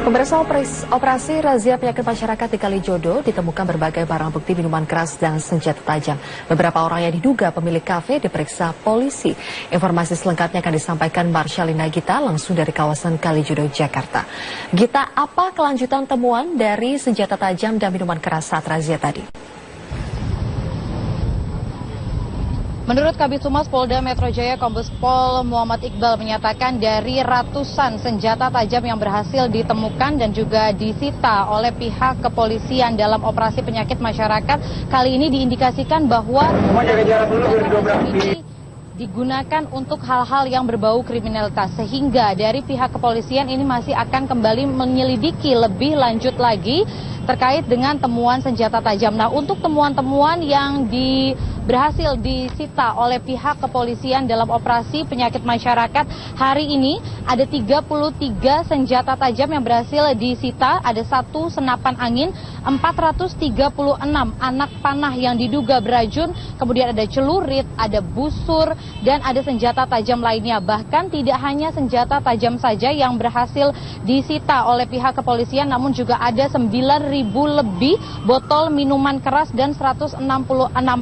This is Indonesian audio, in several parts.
Pemirsa, operasi razia penyakit masyarakat di Kalijodo ditemukan berbagai barang bukti minuman keras dan senjata tajam. Beberapa orang yang diduga pemilik kafe diperiksa polisi. Informasi selengkapnya akan disampaikan Marshalina Gita langsung dari kawasan Kalijodo, Jakarta. Gita, apa kelanjutan temuan dari senjata tajam dan minuman keras saat razia tadi? Menurut Kabid Humas Polda Metro Jaya Kombes Pol Muhammad Iqbal menyatakan dari ratusan senjata tajam yang berhasil ditemukan dan juga disita oleh pihak kepolisian dalam operasi penyakit masyarakat, kali ini diindikasikan bahwa ini digunakan untuk hal-hal yang berbau kriminalitas, sehingga dari pihak kepolisian ini masih akan kembali menyelidiki lebih lanjut lagi terkait dengan temuan senjata tajam. Nah, untuk temuan-temuan yang berhasil disita oleh pihak kepolisian dalam operasi penyakit masyarakat hari ini, ada 33 senjata tajam yang berhasil disita, ada 1 senapan angin, 436 anak panah yang diduga beracun, kemudian ada celurit, ada busur, dan ada senjata tajam lainnya. Bahkan tidak hanya senjata tajam saja yang berhasil disita oleh pihak kepolisian, namun juga ada 9.000 lebih botol minuman keras dan 166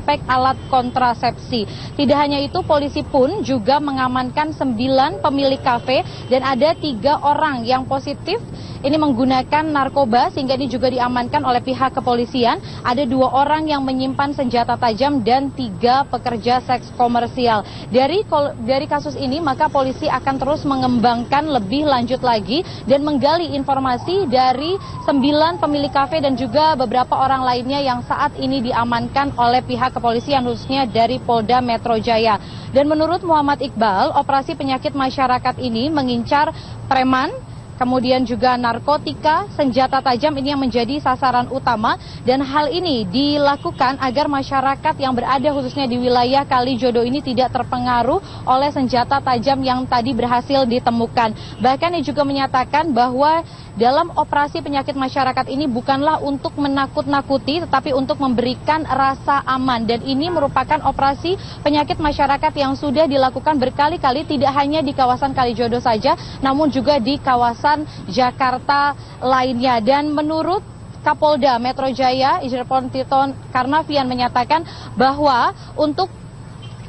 pack alat kontrasepsi. Tidak hanya itu, polisi pun juga mengamankan 9 pemilik kafe dan ada 3 orang yang positif ini menggunakan narkoba, sehingga ini juga diamankan oleh pihak kepolisian. Ada 2 orang yang menyimpan senjata tajam dan 3 pekerja seks komersial. Dari kasus ini maka polisi akan terus mengembangkan lebih lanjut lagi dan menggali informasi dari 9 pemilik kafe dan juga beberapa orang lainnya yang saat ini diamankan oleh pihak kepolisian, khususnya dari Polda Metro Jaya. Dan menurut Muhammad Iqbal, operasi penyakit masyarakat ini mengincar preman, kemudian juga narkotika, senjata tajam ini yang menjadi sasaran utama, dan hal ini dilakukan agar masyarakat yang berada khususnya di wilayah Kalijodo ini tidak terpengaruh oleh senjata tajam yang tadi berhasil ditemukan. Bahkan ia juga menyatakan bahwa dalam operasi penyakit masyarakat ini bukanlah untuk menakut-nakuti, tetapi untuk memberikan rasa aman. Dan ini merupakan operasi penyakit masyarakat yang sudah dilakukan berkali-kali, tidak hanya di kawasan Kalijodo saja, namun juga di kawasan Jakarta lainnya. Dan menurut Kapolda Metro Jaya, Irjen Titon Karnavian menyatakan bahwa untuk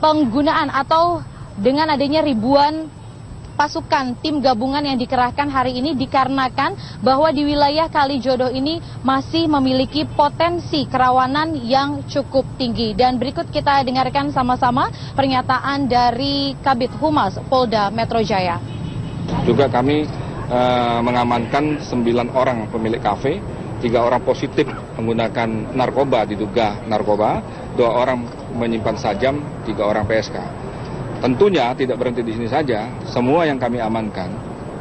penggunaan atau dengan adanya ribuan pasukan tim gabungan yang dikerahkan hari ini dikarenakan bahwa di wilayah Kalijodo ini masih memiliki potensi kerawanan yang cukup tinggi. Dan berikut kita dengarkan sama-sama pernyataan dari Kabid Humas Polda Metro Jaya. Juga kami mengamankan 9 orang pemilik kafe, 3 orang positif menggunakan narkoba, diduga narkoba, 2 orang menyimpan sajam, 3 orang PSK. Tentunya tidak berhenti di sini saja, semua yang kami amankan,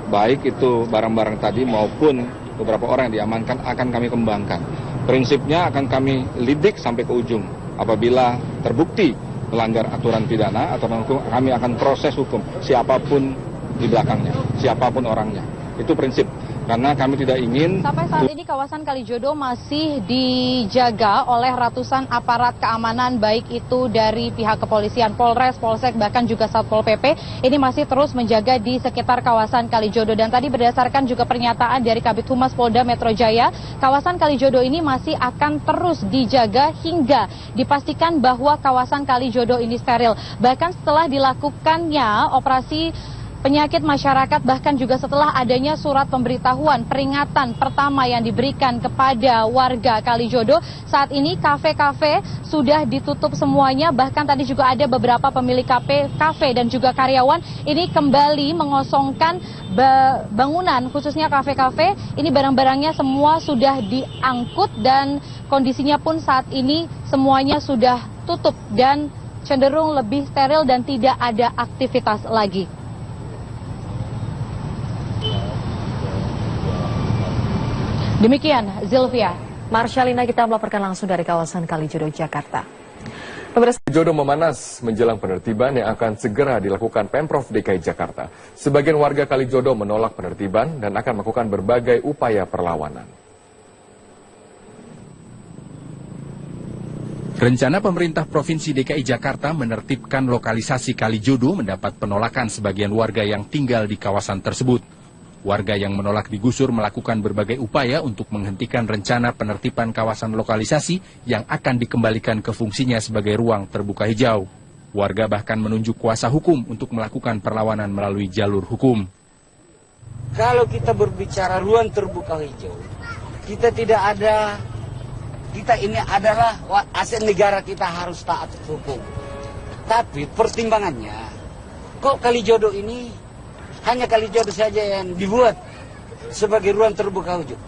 baik itu barang-barang tadi maupun beberapa orang yang diamankan akan kami kembangkan. Prinsipnya akan kami lidik sampai ke ujung. Apabila terbukti melanggar aturan pidana atau hukum, kami akan proses hukum siapapun di belakangnya, siapapun orangnya. Itu prinsip. Karena kami tidak ingin. Sampai saat ini kawasan Kalijodo masih dijaga oleh ratusan aparat keamanan, baik itu dari pihak kepolisian, Polres, Polsek, bahkan juga Satpol PP. Ini masih terus menjaga di sekitar kawasan Kalijodo. Dan tadi berdasarkan juga pernyataan dari Kabid Humas Polda Metro Jaya, kawasan Kalijodo ini masih akan terus dijaga hingga dipastikan bahwa kawasan Kalijodo ini steril. Bahkan setelah dilakukannya operasi penyakit masyarakat, bahkan juga setelah adanya surat pemberitahuan peringatan pertama yang diberikan kepada warga Kalijodo, saat ini kafe-kafe sudah ditutup semuanya. Bahkan tadi juga ada beberapa pemilik kafe dan juga karyawan ini kembali mengosongkan bangunan, khususnya kafe-kafe. Ini barang-barangnya semua sudah diangkut dan kondisinya pun saat ini semuanya sudah tutup dan cenderung lebih steril dan tidak ada aktivitas lagi. Demikian, Zilvia. Marshalina, kita melaporkan langsung dari kawasan Kalijodo, Jakarta. Kalijodo memanas menjelang penertiban yang akan segera dilakukan Pemprov DKI Jakarta. Sebagian warga Kalijodo menolak penertiban dan akan melakukan berbagai upaya perlawanan. Rencana pemerintah Provinsi DKI Jakarta menertibkan lokalisasi Kalijodo mendapat penolakan sebagian warga yang tinggal di kawasan tersebut. Warga yang menolak digusur melakukan berbagai upaya untuk menghentikan rencana penertiban kawasan lokalisasi yang akan dikembalikan ke fungsinya sebagai ruang terbuka hijau. Warga bahkan menunjuk kuasa hukum untuk melakukan perlawanan melalui jalur hukum. Kalau kita berbicara ruang terbuka hijau, kita ini adalah aset negara, kita harus taat hukum. Tapi pertimbangannya, kok Kalijodo ini hanya Kalijodo saja yang dibuat sebagai ruang terbuka hijau.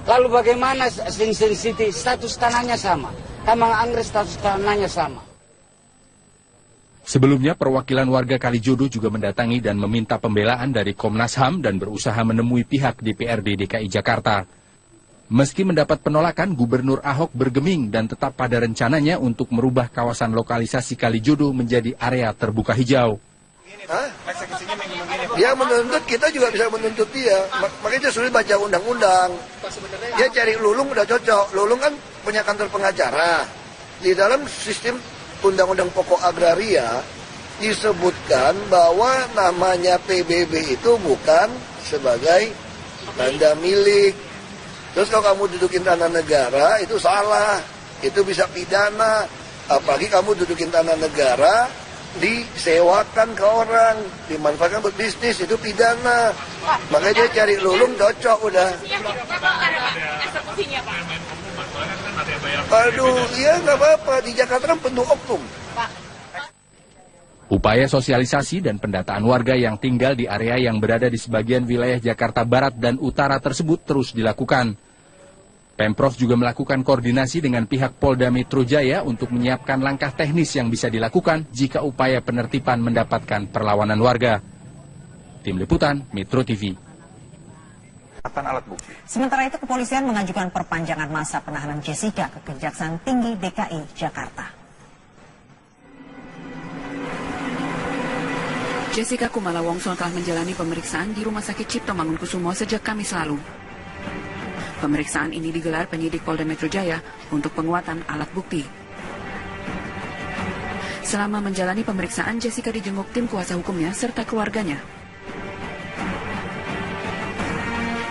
Lalu bagaimana Sing-Sing status tanahnya sama, Tamang Anggrek status tanahnya sama. Sebelumnya, perwakilan warga Kalijodo juga mendatangi dan meminta pembelaan dari Komnas HAM dan berusaha menemui pihak DPRD DKI Jakarta. Meski mendapat penolakan, Gubernur Ahok bergeming dan tetap pada rencananya untuk merubah kawasan lokalisasi Kalijodo menjadi area terbuka hijau. Dia menuntut, kita juga bisa menuntut dia. Makanya dia sulit baca undang-undang. Dia cari Lulung udah cocok. Lulung kan punya kantor pengacara. Di dalam sistem Undang-Undang Pokok Agraria disebutkan bahwa namanya PBB itu bukan sebagai tanda milik. Terus kalau kamu dudukin tanah negara itu salah. Itu bisa pidana. Apalagi kamu dudukin tanah negara disewakan ke orang, dimanfaatkan buat bisnis, itu pidana. Makanya dia cari Lulung cocok udah. Aduh, iya nggak apa-apa, di Jakarta kan penuh oknum. Upaya sosialisasi dan pendataan warga yang tinggal di area yang berada di sebagian wilayah Jakarta Barat dan Utara tersebut terus dilakukan. Pemprov juga melakukan koordinasi dengan pihak Polda Metro Jaya untuk menyiapkan langkah teknis yang bisa dilakukan jika upaya penertiban mendapatkan perlawanan warga. Tim Liputan, Metro TV. Sementara itu, kepolisian mengajukan perpanjangan masa penahanan Jessica ke Kejaksaan Tinggi DKI Jakarta. Jessica Kumala Wongso telah menjalani pemeriksaan di Rumah Sakit Cipto Mangunkusumo sejak Kamis lalu. Pemeriksaan ini digelar penyidik Polda Metro Jaya untuk penguatan alat bukti. Selama menjalani pemeriksaan, Jessica dijenguk tim kuasa hukumnya serta keluarganya.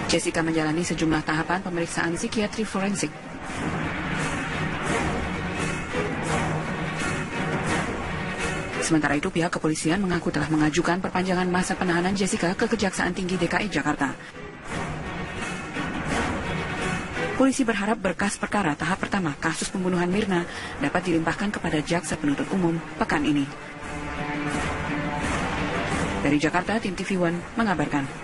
Jessica menjalani sejumlah tahapan pemeriksaan psikiatri forensik. Sementara itu, pihak kepolisian mengaku telah mengajukan perpanjangan masa penahanan Jessica ke Kejaksaan Tinggi DKI Jakarta. Polisi berharap berkas perkara tahap pertama kasus pembunuhan Mirna dapat dilimpahkan kepada Jaksa Penuntut Umum pekan ini. Dari Jakarta, tim TV One mengabarkan.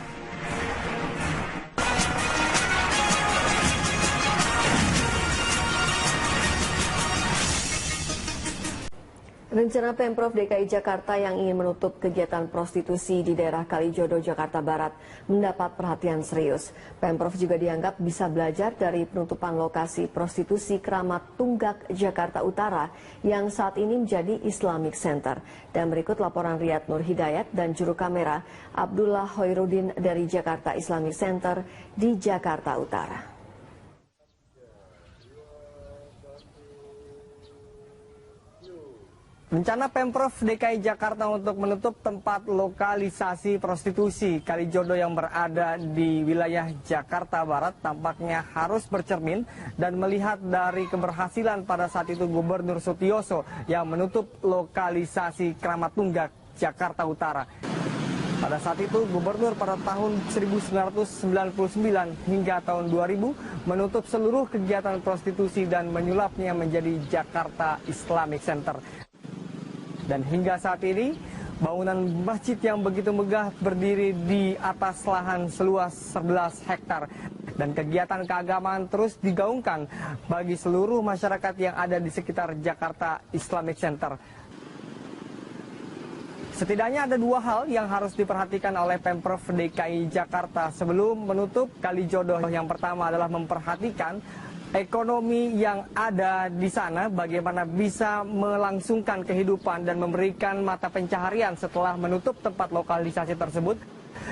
Rencana Pemprov DKI Jakarta yang ingin menutup kegiatan prostitusi di daerah Kalijodo, Jakarta Barat mendapat perhatian serius. Pemprov juga dianggap bisa belajar dari penutupan lokasi prostitusi Keramat Tunggak, Jakarta Utara yang saat ini menjadi Islamic Center. Dan berikut laporan Riyad Nur Hidayat dan juru kamera Abdullah Hoirudin dari Jakarta Islamic Center di Jakarta Utara. Rencana Pemprov DKI Jakarta untuk menutup tempat lokalisasi prostitusi Kalijodo yang berada di wilayah Jakarta Barat tampaknya harus bercermin dan melihat dari keberhasilan pada saat itu Gubernur Sutioso yang menutup lokalisasi Keramat Tunggak, Jakarta Utara. Pada saat itu Gubernur pada tahun 1999 hingga tahun 2000 menutup seluruh kegiatan prostitusi dan menyulapnya menjadi Jakarta Islamic Center. Dan hingga saat ini, bangunan masjid yang begitu megah berdiri di atas lahan seluas 11 hektar. Dan kegiatan keagamaan terus digaungkan bagi seluruh masyarakat yang ada di sekitar Jakarta Islamic Center. Setidaknya ada dua hal yang harus diperhatikan oleh Pemprov DKI Jakarta sebelum menutup Kalijodo. Yang pertama adalah memperhatikan ekonomi yang ada di sana, bagaimana bisa melangsungkan kehidupan dan memberikan mata pencaharian setelah menutup tempat lokalisasi tersebut.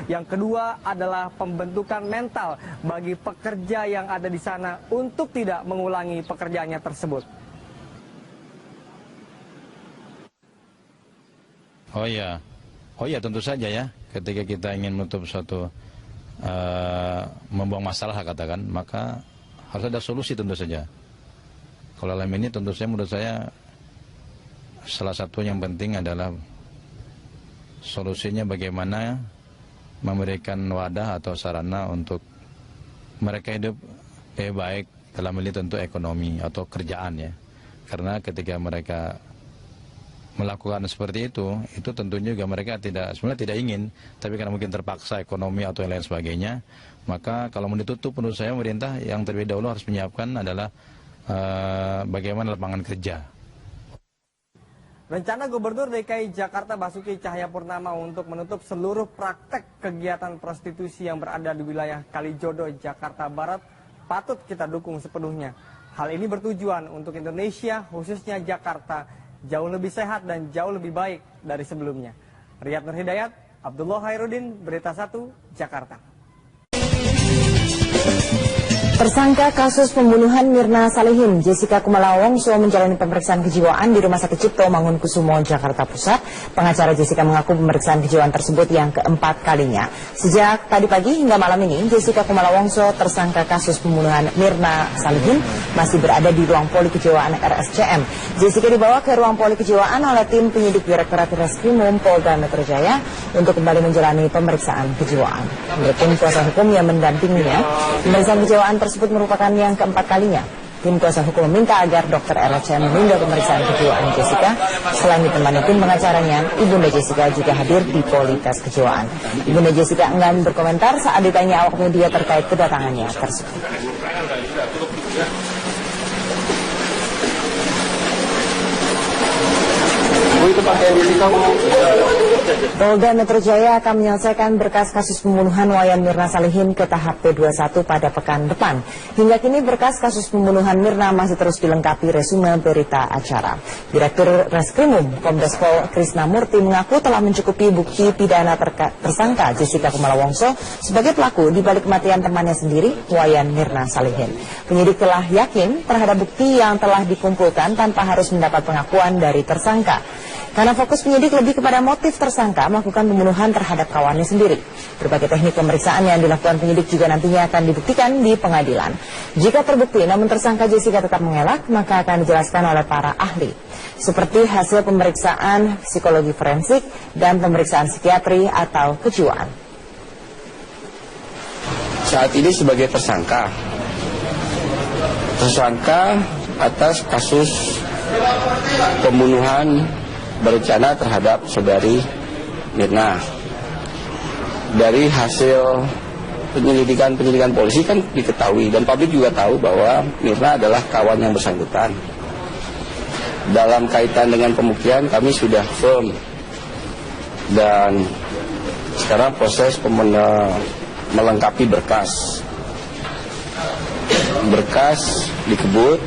Yang kedua adalah pembentukan mental bagi pekerja yang ada di sana untuk tidak mengulangi pekerjaannya tersebut. Oh ya tentu saja ya, ketika kita ingin menutup suatu membuang masalah katakan, maka harus ada solusi tentu saja. Kalau dalam ini tentu saja menurut saya salah satu yang penting adalah solusinya bagaimana memberikan wadah atau sarana untuk mereka hidup lebih baik, dalam ini tentu ekonomi atau kerjaan ya. Karena ketika mereka melakukan seperti itu tentunya juga mereka sebenarnya tidak ingin, tapi karena mungkin terpaksa ekonomi atau yang lain sebagainya, maka kalau mau ditutup menurut saya pemerintah yang terlebih dahulu harus menyiapkan adalah bagaimana lapangan kerja. Rencana Gubernur DKI Jakarta Basuki Cahayapurnama untuk menutup seluruh praktek kegiatan prostitusi yang berada di wilayah Kalijodo, Jakarta Barat patut kita dukung sepenuhnya. Hal ini bertujuan untuk Indonesia, khususnya Jakarta, jauh lebih sehat dan jauh lebih baik dari sebelumnya. Riyad Nur Hidayat, Abdullah Hairudin, Berita 1, Jakarta. Tersangka kasus pembunuhan Mirna Salihin, Jessica Kumala Wongso menjalani pemeriksaan kejiwaan di Rumah Sakit Cipto Mangunkusumo, Jakarta Pusat. Pengacara Jessica mengaku pemeriksaan kejiwaan tersebut yang keempat kalinya. Sejak tadi pagi hingga malam ini, Jessica Kumala Wongso, tersangka kasus pembunuhan Mirna Salihin, masih berada di ruang poli kejiwaan RSCM. Jessica dibawa ke ruang poli kejiwaan oleh tim penyidik Direktorat Reskrimum Polda Metro Jaya untuk kembali menjalani pemeriksaan kejiwaan. Menurut tim kuasa hukum yang mendampinginya, pemeriksaan kejiwaan tersebut merupakan yang keempat kalinya. Tim kuasa hukum meminta agar dokter RSCM menunda pemeriksaan kejiwaan Jessica. Selain ditemani tim pengacaranya, Ibunda Jessica juga hadir di poli tes kejiwaan. Ibunda Jessica enggan berkomentar saat ditanya awak media terkait kedatangannya tersebut. Polda Metro Jaya akan menyelesaikan berkas kasus pembunuhan Wayan Mirna Salihin ke tahap P21 pada pekan depan. Hingga kini berkas kasus pembunuhan Mirna masih terus dilengkapi resume berita acara. Direktur Reskrimum Kombes Pol Krisna Murti mengaku telah mencukupi bukti pidana tersangka Jessica Kumala Wongso sebagai pelaku di balik kematian temannya sendiri, Wayan Mirna Salihin. Penyidik telah yakin terhadap bukti yang telah dikumpulkan tanpa harus mendapat pengakuan dari tersangka. Karena fokus penyidik lebih kepada motif tersangka melakukan pembunuhan terhadap kawannya sendiri. Berbagai teknik pemeriksaan yang dilakukan penyidik juga nantinya akan dibuktikan di pengadilan. Jika terbukti namun tersangka Jessica tetap mengelak, maka akan dijelaskan oleh para ahli. Seperti hasil pemeriksaan psikologi forensik dan pemeriksaan psikiatri atau kejiwaan. Saat ini sebagai tersangka atas kasus pembunuhan berencana terhadap saudari Mirna. Dari hasil penyelidikan polisi kan diketahui dan publik juga tahu bahwa Mirna adalah kawan yang bersangkutan. Dalam kaitan dengan pembuktian kami sudah firm dan sekarang proses melengkapi berkas dikebut